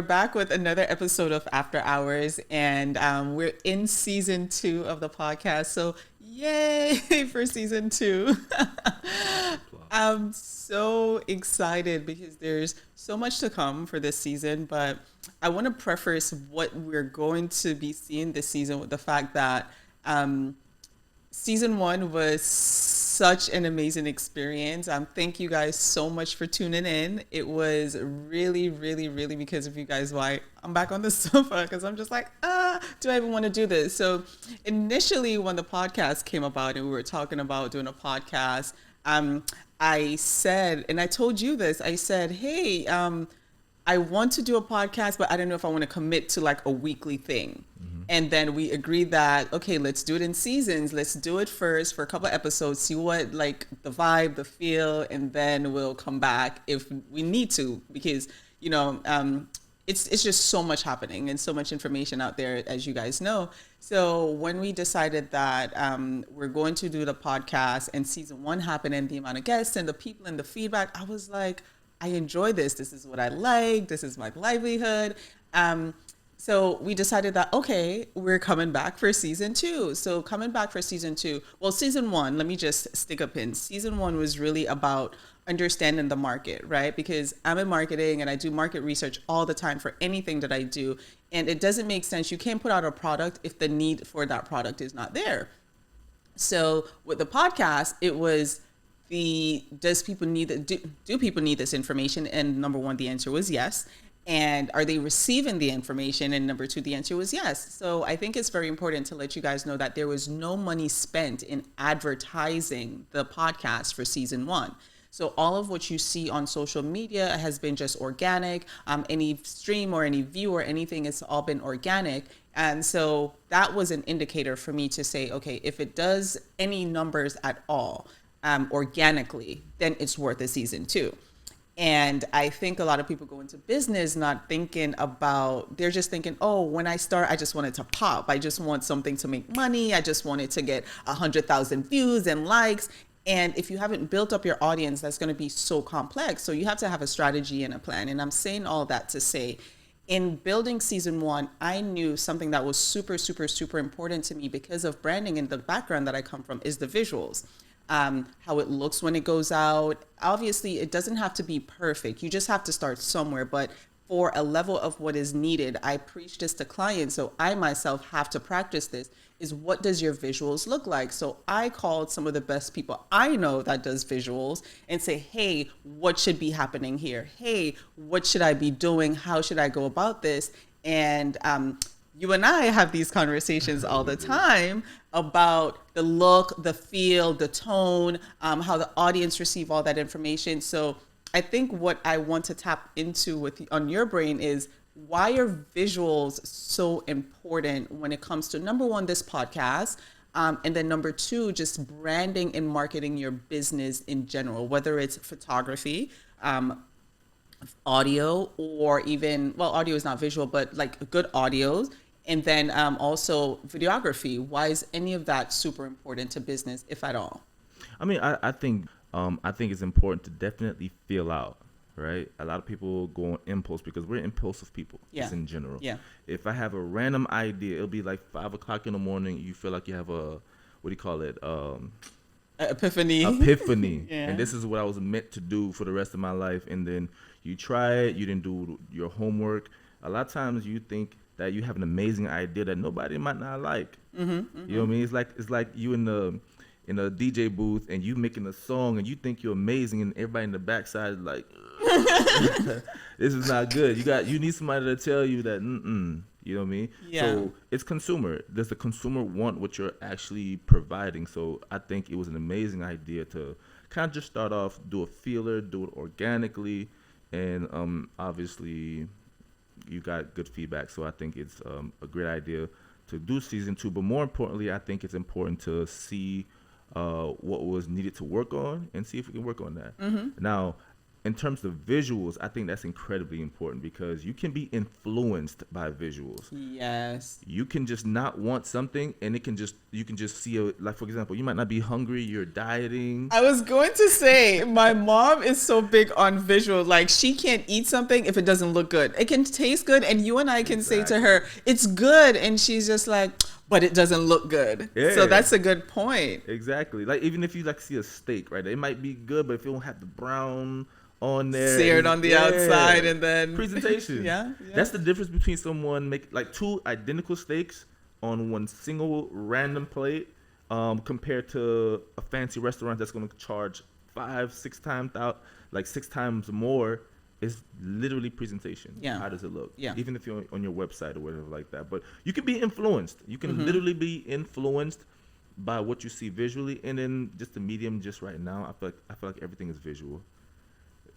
back with another episode of After Hours, and we're in season 2 of the podcast. So, yay for season 2. I'm so excited because there's so much to come for this season, but I want to preface what we're going to be seeing this season with the fact that season 1 was such an amazing experience. Thank you guys so much for tuning in. It was really, really, really because of you guys why I'm back on the sofa, because I'm just like, do I even want to do this? So initially when the podcast came about and we were talking about doing a podcast, I said, and I told you this, I said, hey, I want to do a podcast, but I don't know if I want to commit to like a weekly thing. And then we agreed that, okay, let's do it in seasons. Let's do it first for a couple of episodes, see what like the vibe, the feel, and then we'll come back if we need to, because, you know, it's just so much happening and so much information out there, as you guys know. So when we decided that we're going to do the podcast and season 1 happened and the amount of guests and the people and the feedback, I was like, I enjoy this. This is what I like. This is my livelihood. So we decided that, okay, we're coming back for season 2. So coming back for season 2, well, season 1, let me just stick a pin. Season 1 was really about understanding the market, right? Because I'm in marketing and I do market research all the time for anything that I do. And it doesn't make sense. You can't put out a product if the need for that product is not there. So with the podcast, it was does people need do people need this information? And number 1, the answer was yes. And are they receiving the information? And number 2, the answer was yes. So I think it's very important to let you guys know that there was no money spent in advertising the podcast for season 1. So all of what you see on social media has been just organic. Any stream or any view or anything, it's all been organic. And so that was an indicator for me to say, okay, if it does any numbers at all organically, then it's worth a season 2. And I think a lot of people go into business not thinking about, they're just thinking, oh, when I start, I just want it to pop. I just want something to make money. I just want it to get 100,000 views and likes. And if you haven't built up your audience, that's going to be so complex. So you have to have a strategy and a plan. And I'm saying all that to say, in building season 1, I knew something that was super, super, super important to me because of branding and the background that I come from is the visuals. How it looks when it goes out. Obviously, it doesn't have to be perfect. You just have to start somewhere. But for a level of what is needed, I preach this to clients, so I myself have to practice this, is what does your visuals look like? So I called some of the best people I know that does visuals and say, hey, what should be happening here? Hey, what should I be doing? How should I go about this? And you and I have these conversations all the time about the look, the feel, the tone, how the audience receive all that information. So I think what I want to tap into on your brain is, why are visuals so important when it comes to, number 1, this podcast, and then number 2, just branding and marketing your business in general, whether it's photography, audio, or even, well, audio is not visual, but like good audios. And then also videography. Why is any of that super important to business, if at all? I mean, I think it's important to definitely feel out, right? A lot of people go on impulse because we're impulsive people, just in general. Yeah. If I have a random idea, it'll be like 5 o'clock in the morning. You feel like you have a, what do you call it? Epiphany. Yeah. And this is what I was meant to do for the rest of my life. And then you try it. You didn't do your homework. A lot of times you think that you have an amazing idea that nobody might not like. You know what I mean? It's like you in a DJ booth and you making a song and you think you're amazing, and everybody in the backside is like, this is not good. You need somebody to tell you that, you know what I mean? Yeah. So it's consumer. Does the consumer want what you're actually providing? So I think it was an amazing idea to kind of just start off, do a feeler, do it organically, and obviously you got good feedback. So I think it's a great idea to do season 2. But more importantly, I think it's important to see what was needed to work on and see if we can work on that. Now, in terms of visuals, I think that's incredibly important because you can be influenced by visuals. Yes. You can just not want something, and you can just see like, for example, you might not be hungry, you're dieting. I was going to say, my mom is so big on visual. Like, she can't eat something if it doesn't look good. It can taste good, and you and I can say to her, it's good, and she's just like, but it doesn't look good. Yeah. So that's a good point. Exactly. Like, even if you like see a steak, right? It might be good, but if you don't have the brown on there, Seared on the outside, and then presentation. yeah. That's the difference between someone make like two identical steaks on one single random plate, compared to a fancy restaurant that's going to charge 5-6 times out, like 6 times more. It's literally presentation. Yeah. How does it look? Yeah. Even if you're on your website or whatever like that. But you can be influenced. You can literally be influenced by what you see visually, and then just the medium. Just right now, I feel like everything is visual.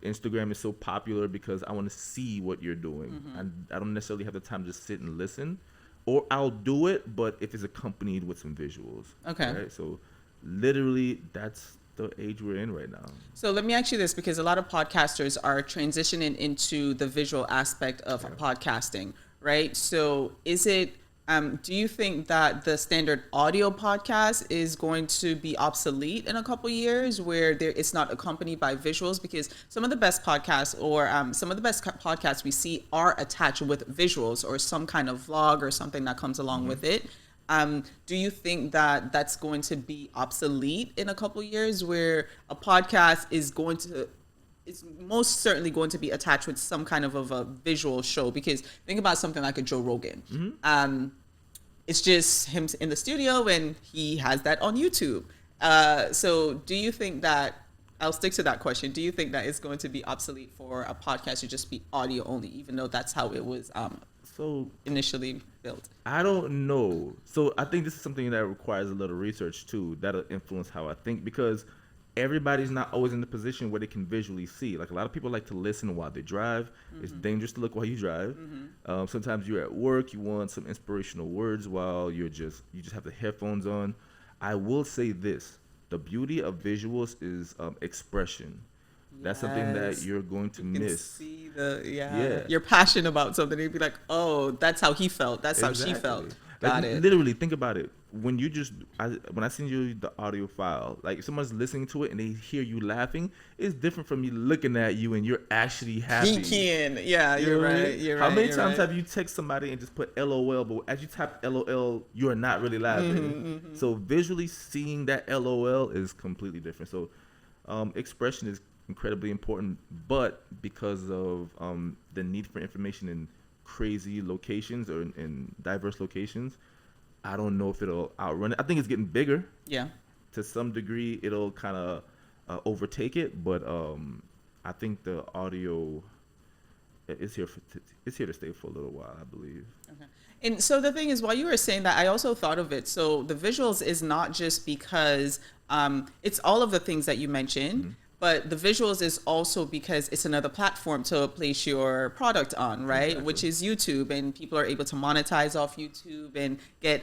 Instagram is so popular because I want to see what you're doing, and I don't necessarily have the time to just sit and listen, or I'll do it, but if it's accompanied with some visuals. Okay. Right? So literally, that's the age we're in right now. So let me ask you this, because a lot of podcasters are transitioning into the visual aspect of podcasting, right? So is it, do you think that the standard audio podcast is going to be obsolete in a couple years, where it's not accompanied by visuals? Because some of the best podcasts, or some of the best podcasts we see, are attached with visuals or some kind of vlog or something that comes along with it. Do you think that that's going to be obsolete in a couple years, where a podcast is it's most certainly going to be attached with some kind of a visual show? Because think about something like a Joe Rogan. It's just him in the studio, and he has that on YouTube. So do you think that, I'll stick to that question, do you think that it's going to be obsolete for a podcast to just be audio only, even though that's how it was initially built? I don't know. So I think this is something that requires a little research too. That'll influence how I think, because everybody's not always in the position where they can visually see. Like, a lot of people like to listen while they drive. It's dangerous to look while you drive. Sometimes you're at work, you want some inspirational words while you just have the headphones on. I will say this: the beauty of visuals is expression. That's something that you're going to miss. See you're passionate about something. You'd be like, oh, that's how he felt. That's how she felt. Got it. Literally, think about it. When I send you the audio file, like, if someone's listening to it and they hear you laughing, it's different from me looking at you and you're actually happy. Yeah, you're right. How many times have you text somebody and just put LOL, but as you type LOL, you are not really laughing? So visually seeing that LOL is completely different. So expression is incredibly important, but because of the need for information in crazy locations or in diverse locations, I don't know if it'll outrun it. I think it's getting bigger. Yeah. To some degree, it'll kind of overtake it, but I think the audio is here to stay for a little while, I believe. Okay. And so the thing is, while you were saying that, I also thought of it. So the visuals is not just because it's all of the things that you mentioned. But the visuals is also because it's another platform to place your product on, right? Exactly. Which is YouTube, and people are able to monetize off YouTube and get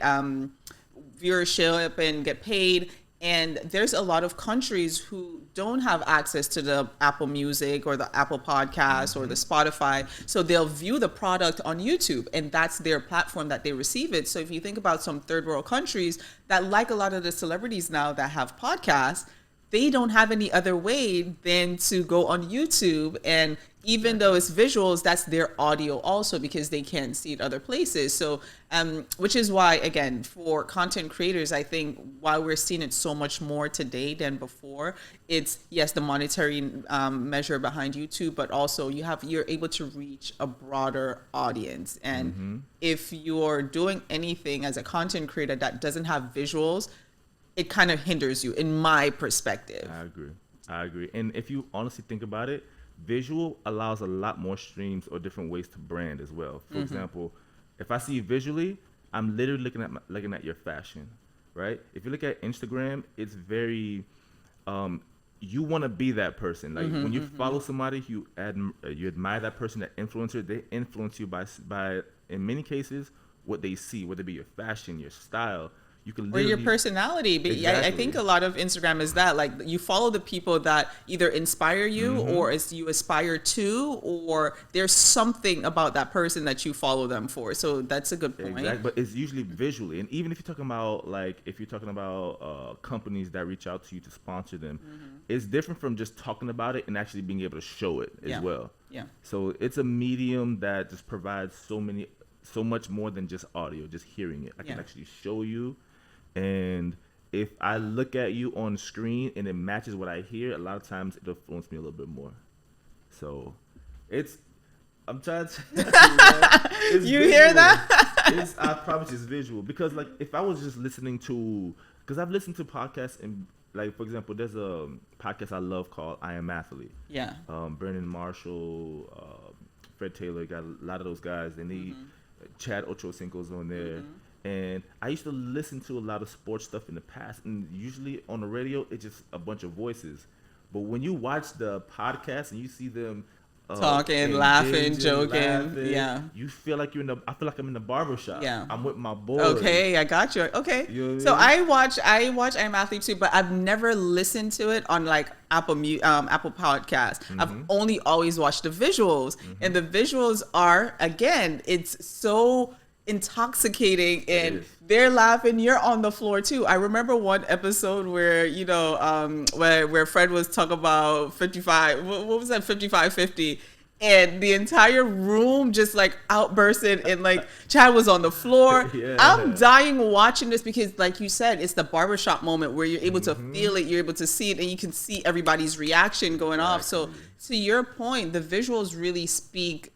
viewership and get paid. And there's a lot of countries who don't have access to the Apple Music or the Apple Podcasts or the Spotify. So they'll view the product on YouTube, and that's their platform that they receive it. So if you think about some third world countries that, like a lot of the celebrities now that have podcasts, they don't have any other way than to go on YouTube. And even though it's visuals, that's their audio also, because they can't see it other places. So, which is why, again, for content creators, I think why we're seeing it so much more today than before, it's, yes, the monetary measure behind YouTube, but also you're able to reach a broader audience. And if you're doing anything as a content creator that doesn't have visuals, it kind of hinders you, in my perspective. I agree. And if you honestly think about it, visual allows a lot more streams or different ways to brand as well. For example, if I see you visually, I'm literally looking at your fashion, right? If you look at Instagram, it's very, you want to be that person. Like, when you follow somebody, you admire that person, that influencer. They influence you by in many cases what they see, whether it be your fashion, your style, You can Or your literally personality. But I think exactly. a lot of Instagram is that, like, you follow the people that either inspire you or as you aspire to, or there's something about that person that you follow them for. So that's a good point. Exactly, but it's usually visually, and even if you're talking about companies that reach out to you to sponsor them, it's different from just talking about it and actually being able to show it as Yeah. well. Yeah. So it's a medium that just provides so much more than just audio, just hearing it. I can Yeah. actually show you, and if I look at you on screen and it matches what I hear, a lot of times it'll influence me a little bit more. So it's I'm trying to tell you, man. It's You hear visual. that? I promise it's visual. Because like if I was just listening to because I've listened to podcasts and like for example, there's a podcast I love called I Am Athlete. Yeah. Brendan Marshall, Fred Taylor, got a lot of those guys, and Chad Ochocinco's on there. And I used to listen to a lot of sports stuff in the past, and usually on the radio, it's just a bunch of voices. But when you watch the podcast and you see them Talking, laughing, engaging, joking. laughing, Yeah. you feel like I feel like I'm in the barber shop. Yeah. I'm with my boys. Okay, I got you. Okay. You know what So I I watch I'm Athlete too, but I've never listened to it on like Apple Podcast. I've only always watched the visuals. And the visuals are, again, it's so intoxicating, and is. they're laughing, you're on the floor too. I remember one episode where where Fred was talking about 55, what was that, 55-50, and the entire room just like outbursted, and like Chad was on the floor. Yeah. I'm dying watching this because, like you said, it's the barbershop moment where you're able to feel it, you're able to see it, and you can see everybody's reaction going off. So to your point, the visuals really speaks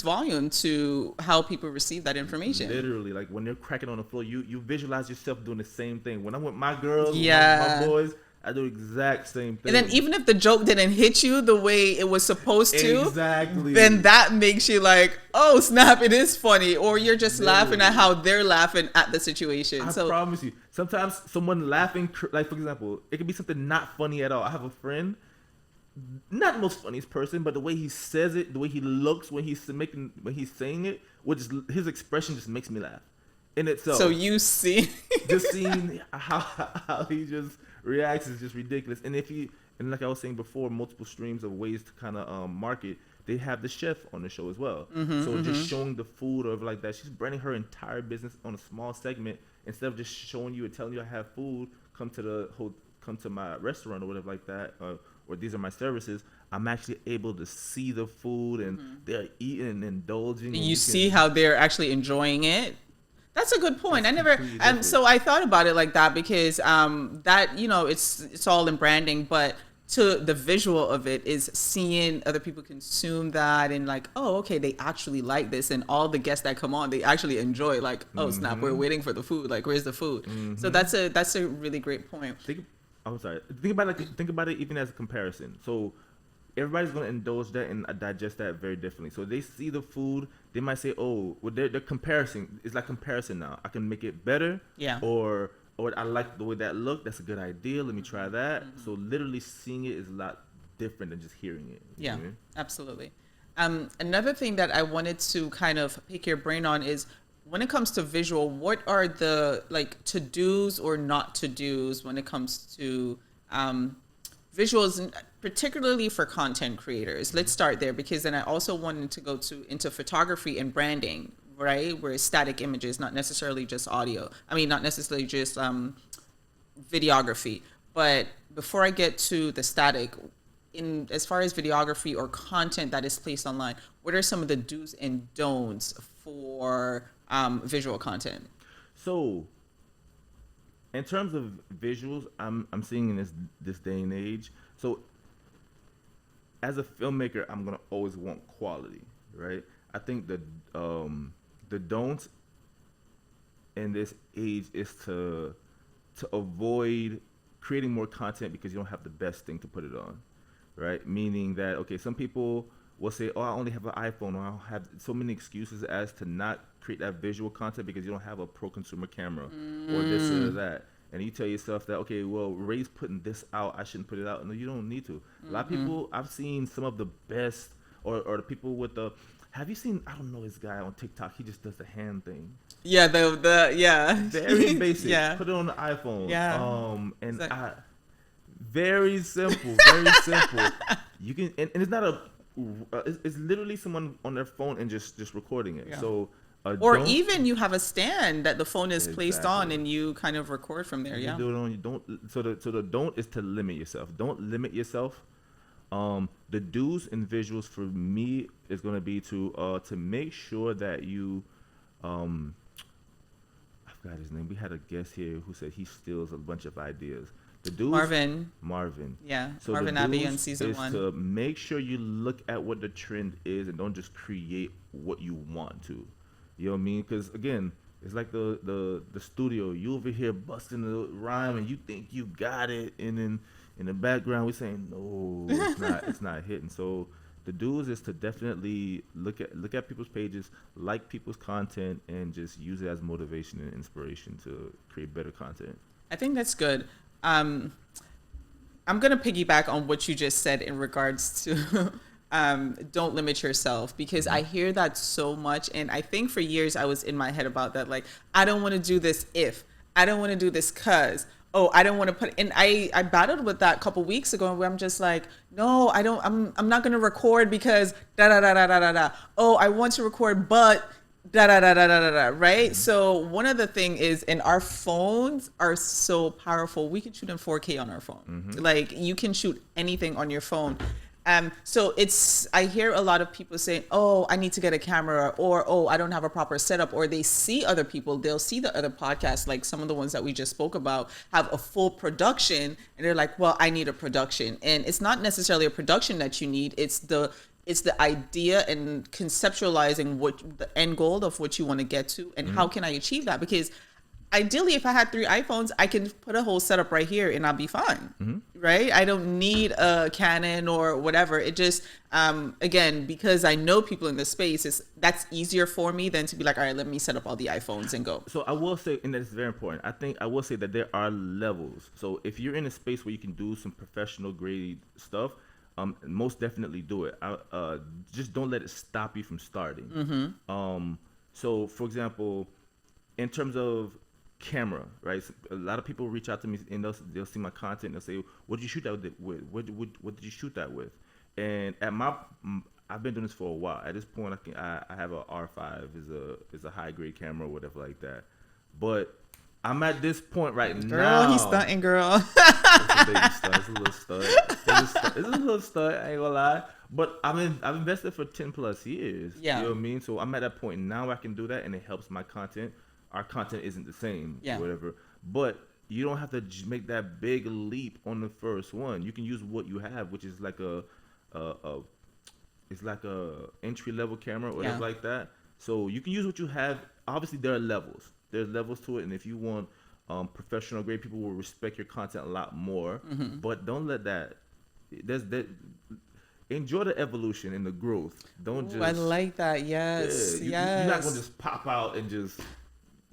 volume to how people receive that information. Literally, like when they're cracking on the floor, you visualize yourself doing the same thing. When I'm with my girls, with Yeah. my boys, I do the exact same thing. And then even if the joke didn't hit you the way it was supposed to, exactly, then that makes you like, oh snap, it is funny, or you're just laughing at how they're laughing at the situation. I So promise you. Sometimes someone laughing, like for example, it could be something not funny at all. I have a friend, not the most funniest person, but the way he says it, the way he looks when he's saying it, his expression just makes me laugh in itself. so you see, Just seeing how he just reacts is just ridiculous. And like I was saying before, multiple streams of ways to kind of market. They have the chef on the show as well. So just showing the food or like that, she's branding her entire business on a small segment instead of just showing you and telling you I have food. Come to my restaurant or whatever like that. Or these are my services. I'm actually able to see the food and they're eating and indulging. And you see how they're actually enjoying it. That's a good point. I never, completely and different. so I thought about it like that because that it's all in branding, but to the visual of it is seeing other people consume that and like, oh, okay, they actually like this, and all the guests that come on, they actually enjoy. Like, oh snap, we're waiting for the food. Like, where's the food? So that's a really great point. I'm sorry. Think about it even as a comparison. So everybody's gonna indulge that and digest that very differently. So they see the food, they might say, "Oh, well, they're comparison. It's like comparison now. I can make it better." Yeah. Or I like the way that looked. That's a good idea. Let me try that. So literally seeing it is a lot different than just hearing it. You know Yeah, what I mean? absolutely. Another thing that I wanted to kind of pick your brain on is when it comes to visual, what are the like to-dos or not to-dos when it comes to visuals, particularly for content creators? Let's start there because then I also wanted to go into photography and branding, right? Where it's static images, not necessarily just audio. I mean, not necessarily just videography. But before I get to the static, in as far as videography or content that is placed online, what are some of the do's and don'ts for visual content? So, in terms of visuals, I'm seeing in this day and age. So, as a filmmaker, I'm gonna always want quality, right? I think the don'ts in this age is to avoid creating more content because you don't have the best thing to put it on, right? Meaning that, okay, some people will say, oh, I only have an iPhone, or I'll have so many excuses as to not create that visual content because you don't have a pro consumer camera or this or that. And you tell yourself that, okay, well, Ray's putting this out, I shouldn't put it out. No, you don't need to. A lot of people, I've seen some of the best, or the people with the, have you seen, I don't know this guy on TikTok, he just does the hand thing. Yeah, the yeah. Very basic. Yeah. Put it on the iPhone. Yeah. And Like, very simple. Very simple. You can, and it's not a. It's literally someone on their phone and just recording it. yeah. So Or don't even you have a stand that the phone is placed on exactly. and you kind of record from there. You Yeah. do it on. You don't. So the don't is to limit yourself. Don't limit yourself. The do's and visuals for me is gonna be to make sure that you I forgot his name. We had a guest here who said he steals a bunch of ideas. The dudes, Marvin. Marvin. Yeah. So Marvin the Abbey dudes on season is 1. to make sure you look at what the trend is and don't just create what you want to. You know what I mean? Because again, it's like the studio. You over here busting the rhyme and you think you got it, and then in the background we're saying no, it's not. It's not hitting. So the dudes is to definitely look at people's pages, like people's content, and just use it as motivation and inspiration to create better content. I think that's good. I'm going to piggyback on what you just said in regards to don't limit yourself, because I hear that so much. And I think for years I was in my head about that. Like, I don't want to do this if, I don't want to do this cause, oh, I don't want to put, and I battled with that a couple weeks ago where I'm just like, no, I'm not going to record because da da da da da da da. Oh, I want to record, but da da da da da da, right? So one of the thing is, and our phones are so powerful, we can shoot in 4K on our phone. Like, you can shoot anything on your phone. So I hear a lot of people saying, oh, I need to get a camera, or, oh, I don't have a proper setup, or they see other people, they'll see the other podcasts, like some of the ones that we just spoke about, have a full production, and they're like, well, I need a production. And it's not necessarily a production that you need, it's the idea and conceptualizing what the end goal of what you want to get to, and how can I achieve that? Because ideally, if I had 3 iPhones, I can put a whole setup right here and I'll be fine, right? I don't need a Canon or whatever. It just, again, because I know people in the space, that's easier for me than to be like, all right, let me set up all the iPhones and go. So I will say, and that's very important, I will say that there are levels. So if you're in a space where you can do some professional grade stuff, most definitely do it. Just don't let it stop you from starting. So for example, in terms of camera, right? A lot of people reach out to me and they'll see my content and they'll say, "What did you shoot that with? What did you shoot that with?" And I've been doing this for a while. At this point, I have a R5 is a high grade camera or whatever like that. But I'm at this point right now. Girl, he's stunting, girl. It's a baby stunt. It's a little stunt. It's a little stunt. I ain't gonna lie. But I've invested for 10 plus years. Yeah. You know what I mean? So I'm at that point now. I can do that, and it helps my content. Our content isn't the same, Yeah. whatever. But you don't have to make that big leap on the first one. You can use what you have, which is like it's like a entry level camera or whatever like that. So you can use what you have. Obviously, there are levels. There's levels to it, and if you want professional grade, people will respect your content a lot more. But don't let that. Enjoy the evolution and the growth. Don't just. I like that. Yes. Yeah, you're not gonna just pop out and just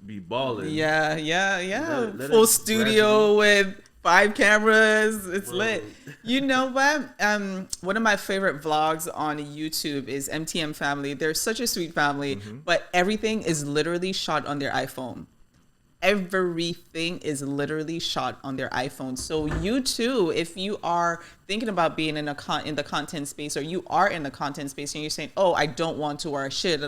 be balling. Yeah. Let Full it studio with 5 cameras. It's Bro. lit. You know what? One of my favorite vlogs on YouTube is MTM Family. They're such a sweet family, but everything is literally shot on their iPhone. Everything is literally shot on their iPhone. So you too, if you are thinking about being in the content space, or you are in the content space and you're saying, oh, I don't want to, or shit,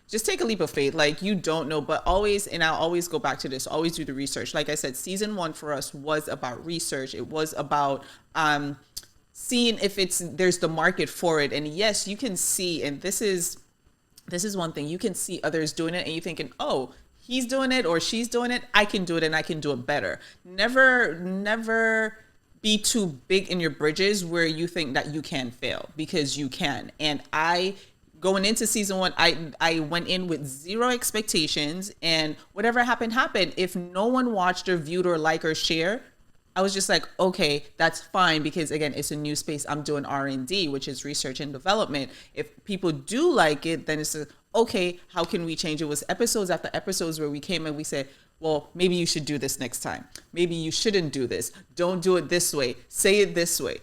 just take a leap of faith. Like, you don't know, but always, and I'll always go back to this, always do the research. Like I said, season 1 for us was about research. It was about seeing if there's the market for it. And yes, you can see, and this is one thing, you can see others doing it and you thinking, oh, he's doing it or she's doing it, I can do it and I can do it better. Never be too big in your bridges where you think that you can fail, because you can. And going into season 1, I went in with 0 expectations, and whatever happened. If no one watched or viewed or liked or shared, I was just like, okay, that's fine, because again, it's a new space. I'm doing R&D, which is research and development. If people do like it, then it's okay, how can we change it? It was episodes after episodes where we came and we said, well, maybe you should do this next time. Maybe you shouldn't do this. Don't do it this way. Say it this way.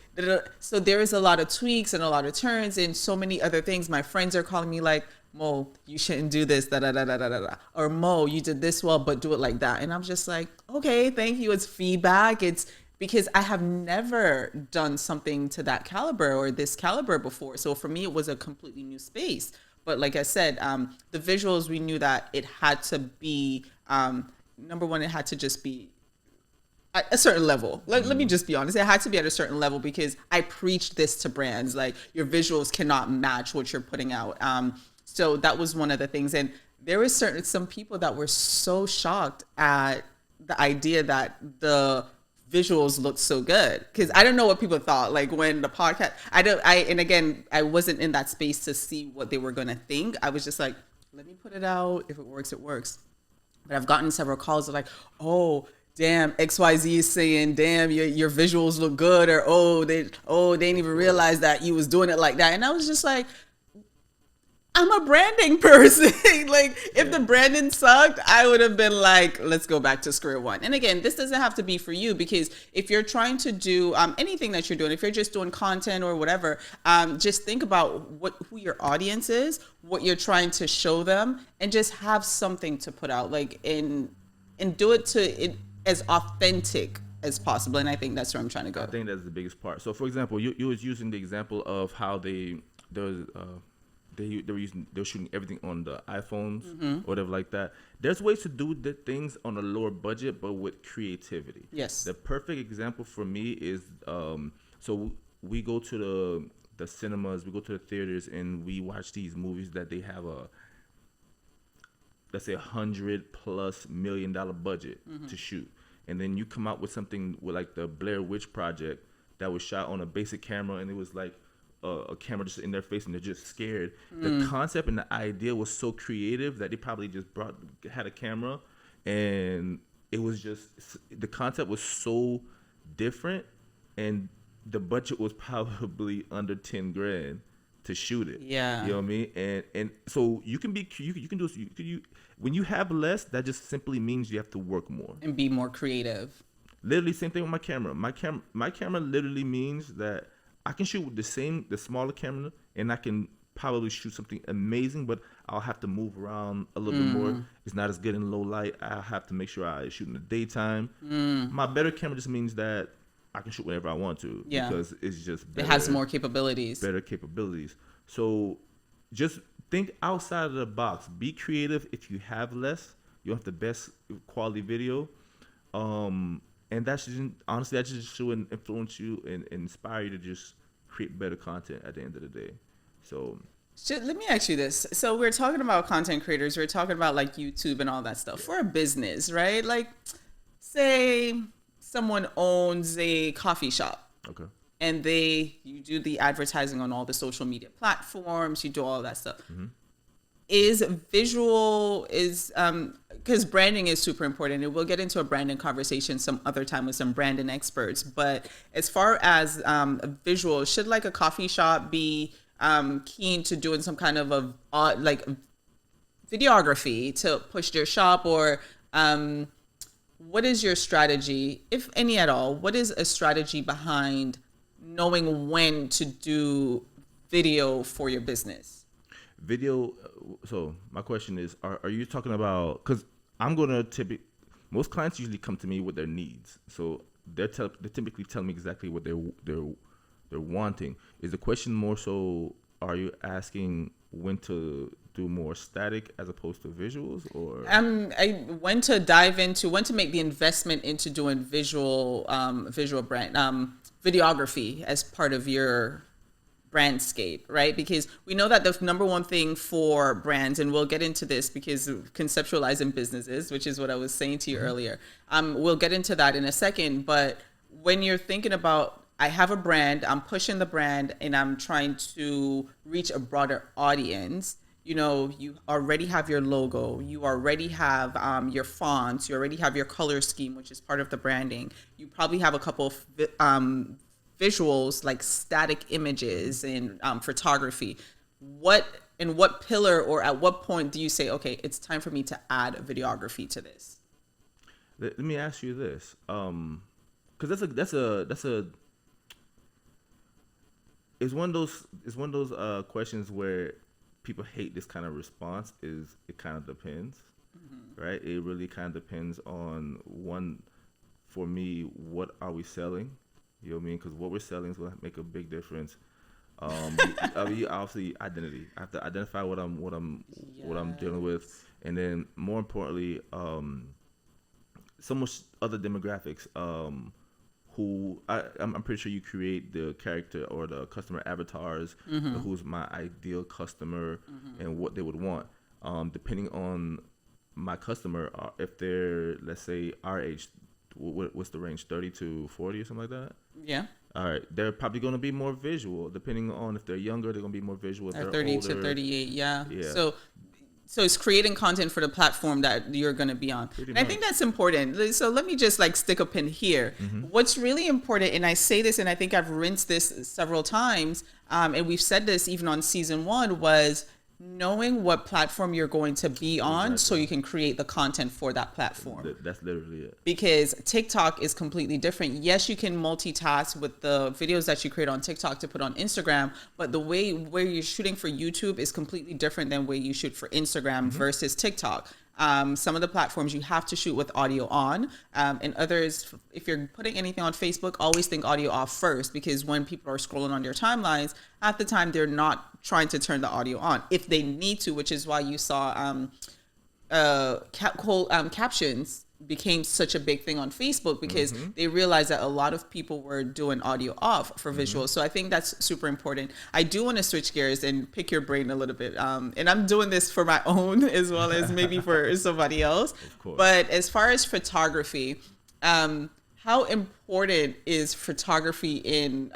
So there is a lot of tweaks and a lot of turns and so many other things. My friends are calling me like, Mo, you shouldn't do this, da da da da da da. Or Mo, you did this well, but do it like that. And I'm just like, okay, thank you. It's feedback. It's because I have never done something to that caliber or this caliber before. So for me, it was a completely new space. But like I said, the visuals, we knew that it had to be, number one, it had to just be at a certain level. Let me just be honest. It had to be at a certain level because I preached this to brands. Like your visuals cannot match what you're putting out. So that was one of the things. And there was some people that were so shocked at the idea that the visuals looked so good because I don't know what people thought. Like when the podcast, and again, I wasn't in that space to see what they were going to think. I was just like, let me put it out. If it works, it works. But I've gotten several calls of like, oh, damn, XYZ is saying, damn, your visuals look good, or they didn't even realize that you was doing it like that. And I was just like, I'm a branding person. Like, if the branding sucked, I would have been like, let's go back to square one. And again, this doesn't have to be for you because if you're trying to do anything that you're doing, if you're just doing content or whatever, just think about who your audience is, what you're trying to show them, and just have something to put out. Like, and do it as authentic as possible. And I think that's where I'm trying to go. I think that's the biggest part. So, for example, you was using the example of how they were shooting everything on the iPhones or whatever like that. There's ways to do the things on a lower budget, but with creativity. Yes. The perfect example for me is so we go to the cinemas, we go to the theaters, and we watch these movies that they have let's say $100+ million budget to shoot, and then you come out with something with like the Blair Witch Project that was shot on a basic camera, and it was like a camera just in their face and they're just scared. The concept and the idea was so creative that they probably just had a camera, and it was just, the concept was so different, and the budget was probably under 10 grand to shoot it. Yeah. You know what I mean? And so you can when you have less, that just simply means you have to work more and be more creative. Literally same thing with my camera. My camera literally means that I can shoot with the smaller camera, and I can probably shoot something amazing, but I'll have to move around a little bit more. It's not as good in low light. I have to make sure I shoot in the daytime. My better camera just means that I can shoot whenever I want to, because it's just better. It has more capabilities. Better capabilities. So just think outside of the box. Be creative. If you have less, you have the best quality video. And that should, honestly, that just should influence you and inspire you to just create better content at the end of the day. So let me ask you this. So we're talking about content creators. We're talking about like YouTube and all that stuff. For a business, right? Like, say someone owns a coffee shop. Okay. And you do the advertising on all the social media platforms. You do all that stuff. Is visual because branding is super important, and we'll get into a branding conversation some other time with some branding experts. But as far as visual, should like a coffee shop be keen to doing some kind of like videography to push their shop, or what is your strategy, if any at all? What is a strategy behind knowing when to do video for your business? Video. So my question is, are you talking about, because I'm going to most clients usually come to me with their needs. So they typically tell me exactly what they're wanting. Is the question more so, are you asking when to do more static as opposed to visuals, or when to dive into, when to make the investment into doing visual brand videography as part of your brandscape, right? Because we know that the number one thing for brands, and we'll get into this because conceptualizing businesses, which is what I was saying to you earlier. We'll get into that in a second. But when you're thinking about, I have a brand, I'm pushing the brand, and I'm trying to reach a broader audience, you already have your logo, you already have your fonts, you already have your color scheme, which is part of the branding. You probably have a couple of visuals like static images and photography. What pillar, or at what point do you say, okay, it's time for me to add videography to this? Let me ask you this, because it's one of those questions where people hate this kind of response is it kind of depends, right? It really kind of depends on one, for me, what are we selling? You know what I mean? Because what we're selling is going to make a big difference. Obviously identity. I have to identify what I'm dealing with, and then more importantly, so much other demographics. I'm pretty sure you create the character or the customer avatars, who's my ideal customer, and what they would want. Depending on my customer, if they're, let's say, our age, what's the range, 30 to 40 or something like that? Yeah. All right, they're probably going to be more visual. Depending on if they're younger, they're going to be more visual. If they're 30 older, to 38, yeah. Yeah. So it's creating content for the platform that you're going to be on. And I think that's important. So let me just like stick a pin here. What's really important, and I say this, and I think I've rinsed this several times, and we've said this even on season 1, was knowing what platform you're going to be on so you can create the content for that platform. That's literally it. Because TikTok is completely different. Yes, you can multitask with the videos that you create on TikTok to put on Instagram, but the way where you're shooting for YouTube is completely different than where you shoot for Instagram versus TikTok. Some of the platforms you have to shoot with audio on, and others, if you're putting anything on Facebook, always think audio off first, because when people are scrolling on their timelines, at the time they're not trying to turn the audio on if they need to, which is why you saw captions became such a big thing on Facebook, because they realized that a lot of people were doing audio off for visuals. So I think that's super important. I do want to switch gears and pick your brain a little bit. And I'm doing this for my own as well as maybe for somebody else. Of course. But as far as photography, how important is photography in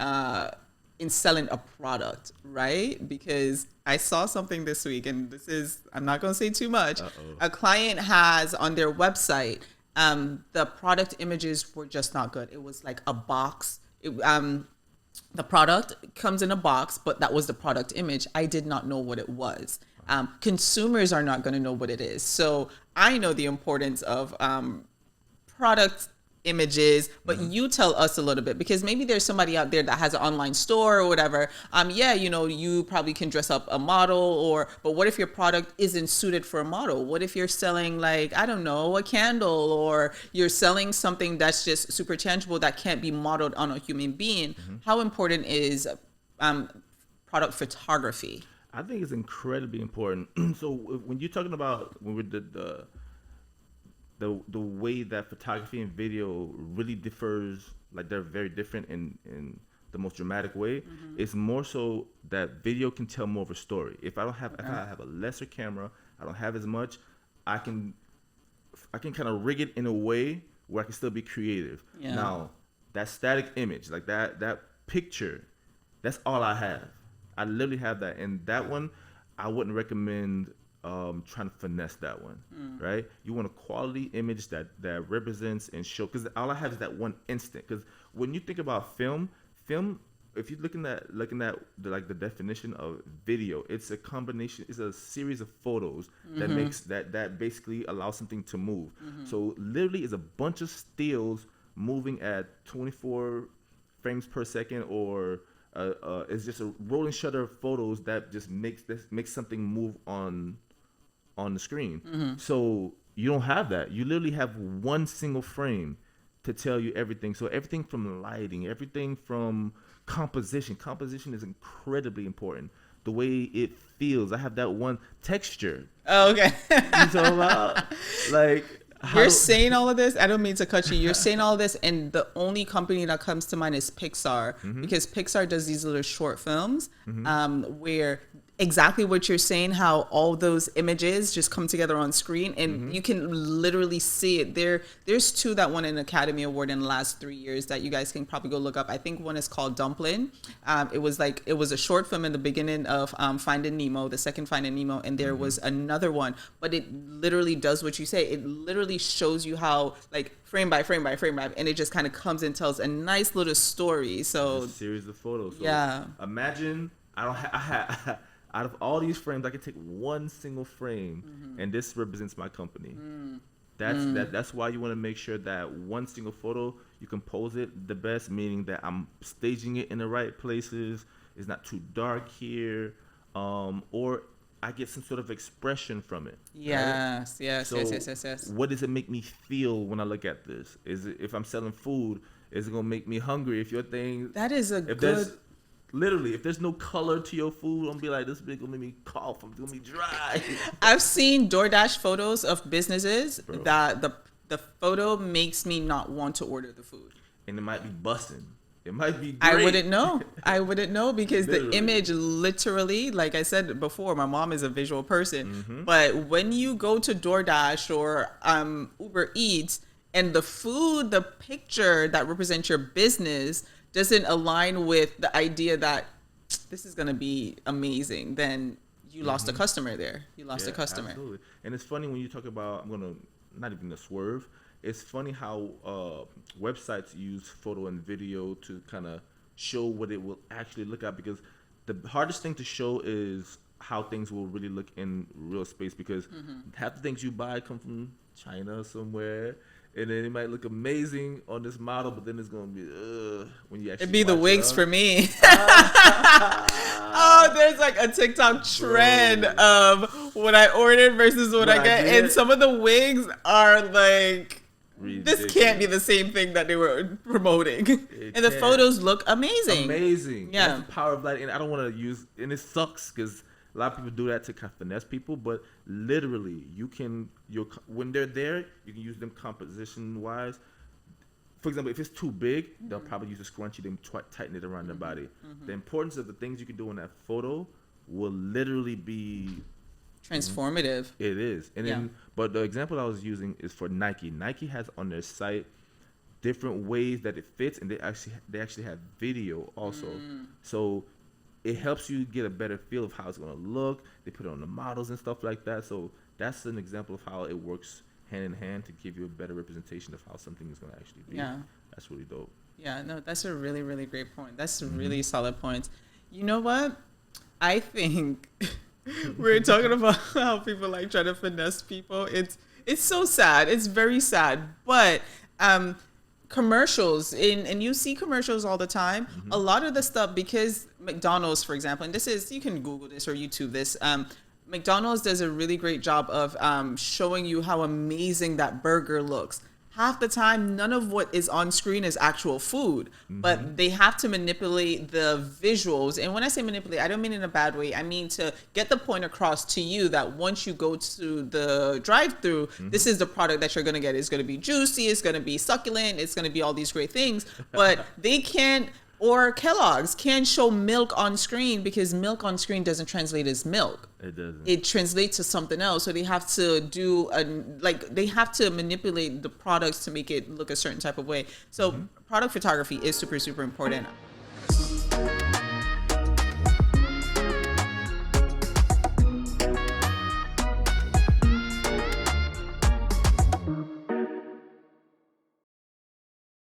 selling a product, right? Because I saw something this week, and this is, I'm not going to say too much. A client has on their website, the product images were just not good. It was like a box. The product comes in a box, but that was the product image. I did not know what it was. Consumers are not going to know what it is. So I know the importance of product images, but you tell us a little bit, because maybe there's somebody out there that has an online store or whatever. You probably can dress up a model, but what if your product isn't suited for a model? What if you're selling, like, I don't know, a candle, or you're selling something that's just super tangible that can't be modeled on a human being? How important is product photography? I think it's incredibly important. So when you're talking about, when we did the way that photography and video really differs, like they're very different in the most dramatic way, it's more so that video can tell more of a story. If I have a lesser camera, I don't have as much, I can kind of rig it in a way where I can still be creative. Yeah. Now, that static image, like that picture, that's all I have. I literally have that. And that one, I wouldn't recommend trying to finesse that one, right? You want a quality image that represents and show, because all I have is that one instant. Because when you think about film, if you're looking at the definition of video, it's a combination, it's a series of photos that makes that basically allows something to move. So literally, it's a bunch of stills moving at 24 frames per second, or it's just a rolling shutter of photos that just makes something move on the screen. So you don't have that. You literally have one single frame to tell you everything. So everything from lighting, everything from composition. Composition is incredibly important. The way it feels. I have that one texture. Oh, okay. You talk about, like, you're saying all of this. I don't mean to cut you. You're saying all of this, and the only company that comes to mind is Pixar, because Pixar does these little short films where exactly what you're saying, how all those images just come together on screen, and you can literally see it. There's two that won an Academy Award in the last 3 years that you guys can probably go look up. I think one is called Dumpling. It was a short film in the beginning of Finding Nemo, the second Finding Nemo, and there was another one, but it literally does what you say. It literally shows you how, like, frame by frame by frame by, and it just kind of comes and tells a nice little story. So a series of photos. So yeah. Imagine out of all these frames, I can take one single frame, and this represents my company. That's why you want to make sure that one single photo, you compose it the best, meaning that I'm staging it in the right places. It's not too dark here, or I get some sort of expression from it. Yes, right? yes, So yes, yes, yes, yes. what does it make me feel when I look at this? Is it, if I'm selling food, is it gonna make me hungry? If your thing, That is a if good. there's literally, if there's no color to your food, I'm gonna be like, this big gonna make me cough. I'm gonna be dry. I've seen DoorDash photos of businesses Bro. that the photo makes me not want to order the food. And it might be busting. It might be great. I wouldn't know. I wouldn't know because the Literally. image literally, like I said before, my mom is a visual person. Mm-hmm. But when you go to DoorDash or Uber Eats and the food, the picture that represents your business doesn't align with the idea that this is going to be amazing, then you lost a customer there. You lost a customer. Absolutely. And it's funny when you talk about, I'm gonna not even a swerve. It's funny how websites use photo and video to kind of show what it will actually look at, because the hardest thing to show is how things will really look in real space, because half the things you buy come from China somewhere, and then it might look amazing on this model, but then it's gonna be when you actually It'd be the watch wigs it for me. Oh, there's like a TikTok trend of what I ordered versus what I get, and some of the wigs are like, ridiculous. this can't be the same thing that they were promoting. And the photos look amazing. Amazing. Yeah. That's the power of lighting. And I don't want to use, and it sucks because a lot of people do that to kind of finesse people, but literally you can, when they're there, you can use them composition wise. For example, if it's too big, they'll probably use a scrunchie, then tighten it around their body. The importance of the things you can do in that photo will literally be Transformative. it is. And then, but the example I was using is for Nike. Nike has on their site different ways that it fits, and they actually have video also. So it helps you get a better feel of how it's gonna look. They put it on the models and stuff like that. So that's an example of how it works hand in hand to give you a better representation of how something is gonna actually be. Yeah. That's really dope. Yeah, no, that's a really, really great point. That's a really solid point. You know what? I think we're talking about how people like try to finesse people. It's so sad. It's very sad. But commercials, and you see commercials all the time. A lot of the stuff, because McDonald's, for example, and this is, you can Google this or YouTube this, McDonald's does a really great job of showing you how amazing that burger looks. Half the time, none of what is on screen is actual food, but they have to manipulate the visuals. And when I say manipulate, I don't mean in a bad way. I mean to get the point across to you that once you go to the drive-through, this is the product that you're going to get. It's going to be juicy, it's going to be succulent, it's going to be all these great things. But they can't, or Kellogg's can't show milk on screen because milk on screen doesn't translate as milk. It doesn't. It translates to something else. So they have to do they have to manipulate the products to make it look a certain type of way. So product photography is super, super important.